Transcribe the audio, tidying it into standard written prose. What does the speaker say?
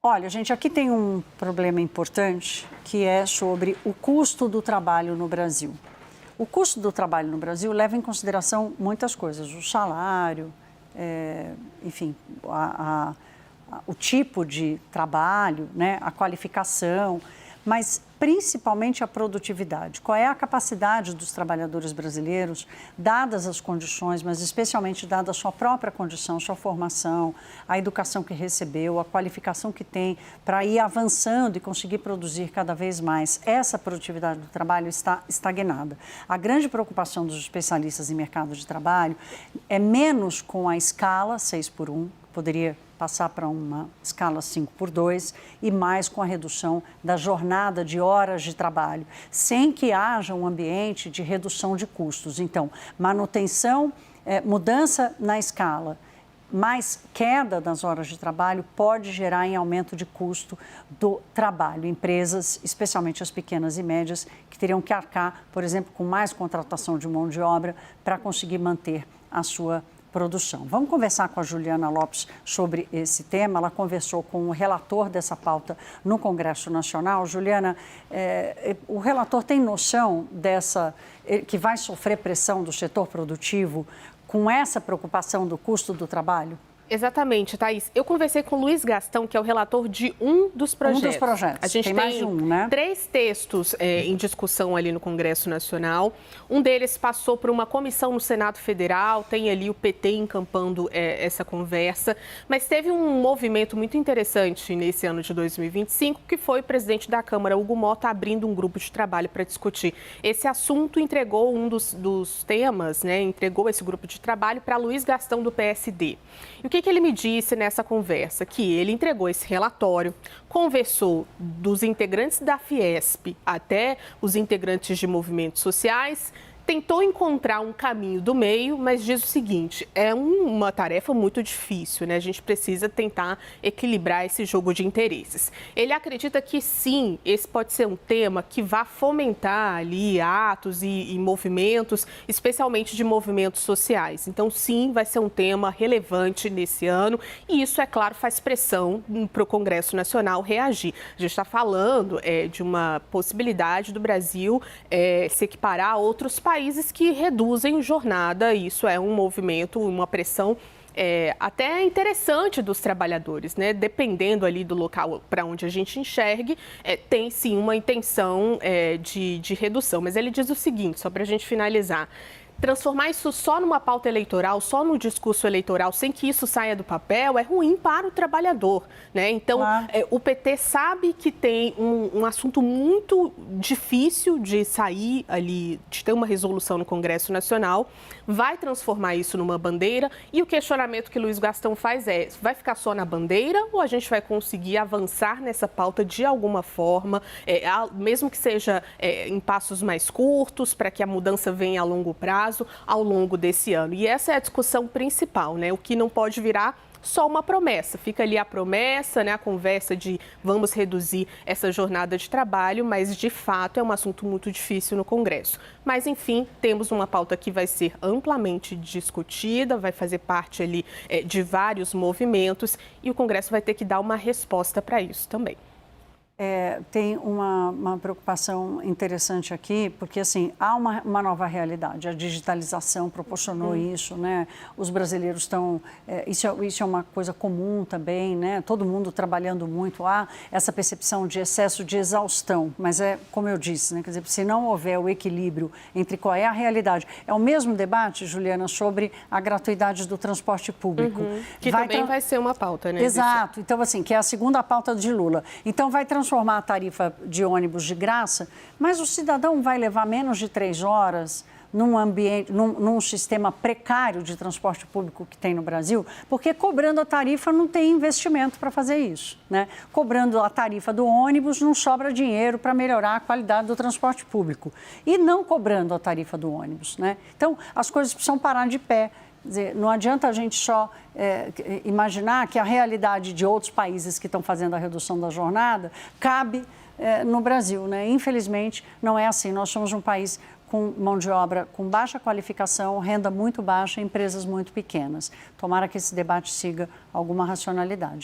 Olha, gente, aqui tem um problema importante que é sobre o custo do trabalho no Brasil. O custo do trabalho no Brasil leva em consideração muitas coisas, o salário, enfim, o tipo de trabalho, né, a qualificação, mas principalmente a produtividade. Qual é a capacidade dos trabalhadores brasileiros, dadas as condições, mas especialmente dada a sua própria condição, sua formação, a educação que recebeu, a qualificação que tem para ir avançando e conseguir produzir cada vez mais. Essa produtividade do trabalho está estagnada. A grande preocupação dos especialistas em mercado de trabalho é menos com a escala 6x1, poderia passar para uma escala 5x2 e mais com a redução da jornada de horas de trabalho, sem que haja um ambiente de redução de custos. Então, manutenção, mudança na escala, mais queda das horas de trabalho pode gerar em aumento de custo do trabalho. Empresas, especialmente as pequenas e médias, que teriam que arcar, por exemplo, com mais contratação de mão de obra para conseguir manter a sua produção. Vamos conversar com a Juliana Lopes sobre esse tema. Ela conversou com o relator dessa pauta no Congresso Nacional. Juliana, o relator tem noção que vai sofrer pressão do setor produtivo com essa preocupação do custo do trabalho? Exatamente, Thaís. Eu conversei com o Luiz Gastão, que é o relator de um dos projetos. Um dos projetos. A gente tem mais de um, né? 3 textos em discussão ali no Congresso Nacional. Um deles passou por uma comissão no Senado Federal, tem ali o PT encampando essa conversa. Mas teve um movimento muito interessante nesse ano de 2025, que foi o presidente da Câmara, Hugo Mota, abrindo um grupo de trabalho para discutir esse assunto, entregou um dos temas, né? Entregou esse grupo de trabalho para Luiz Gastão, do PSD. E o que ele me disse nessa conversa? Que ele entregou esse relatório, conversou dos integrantes da Fiesp até os integrantes de movimentos sociais, tentou encontrar um caminho do meio, mas diz o seguinte, é uma tarefa muito difícil, né? A gente precisa tentar equilibrar esse jogo de interesses. Ele acredita que sim, esse pode ser um tema que vá fomentar ali atos e movimentos, especialmente de movimentos sociais. Então, sim, vai ser um tema relevante nesse ano e isso, é claro, faz pressão para o Congresso Nacional reagir. A gente está falando de uma possibilidade do Brasil se equiparar a outros países que reduzem jornada. Isso é um movimento, uma pressão até interessante dos trabalhadores, né? Dependendo ali do local para onde a gente enxergue, tem sim uma intenção de redução. Mas ele diz o seguinte, só para a gente finalizar: transformar isso só numa pauta eleitoral, só no discurso eleitoral, sem que isso saia do papel, é ruim para o trabalhador, né? Então, o PT sabe que tem um assunto muito difícil de sair ali, de ter uma resolução no Congresso Nacional, vai transformar isso numa bandeira e o questionamento que Luiz Gastão faz vai ficar só na bandeira ou a gente vai conseguir avançar nessa pauta de alguma forma, mesmo que seja em passos mais curtos, para que a mudança venha a longo prazo, ao longo desse ano. E essa é a discussão principal, né? O que não pode virar só uma promessa. Fica ali a promessa, né? A conversa de vamos reduzir essa jornada de trabalho, mas de fato é um assunto muito difícil no Congresso. Mas, enfim, temos uma pauta que vai ser amplamente discutida, vai fazer parte ali de vários movimentos e o Congresso vai ter que dar uma resposta para isso também. Tem uma preocupação interessante aqui, porque assim, há uma nova realidade, a digitalização proporcionou isso, né? Os brasileiros estão, isso é uma coisa comum também, né? Todo mundo trabalhando muito, há essa percepção de excesso de exaustão, mas como eu disse, né? Quer dizer, se não houver o equilíbrio entre qual é a realidade, é o mesmo debate, Juliana, sobre a gratuidade do transporte público. Que também vai ser uma pauta, né? Exato, então assim, que é a segunda pauta de Lula. Então vai transformar a tarifa de ônibus de graça, mas o cidadão vai levar menos de 3 horas num ambiente, num sistema precário de transporte público que tem no Brasil, porque cobrando a tarifa não tem investimento para fazer isso, né? Cobrando a tarifa do ônibus não sobra dinheiro para melhorar a qualidade do transporte público. E não cobrando a tarifa do ônibus, né? Então, as coisas precisam parar de pé. Quer dizer, não adianta a gente só imaginar que a realidade de outros países que estão fazendo a redução da jornada cabe no Brasil, né? Infelizmente, não é assim. Nós somos um país com mão de obra com baixa qualificação, renda muito baixa, empresas muito pequenas. Tomara que esse debate siga alguma racionalidade.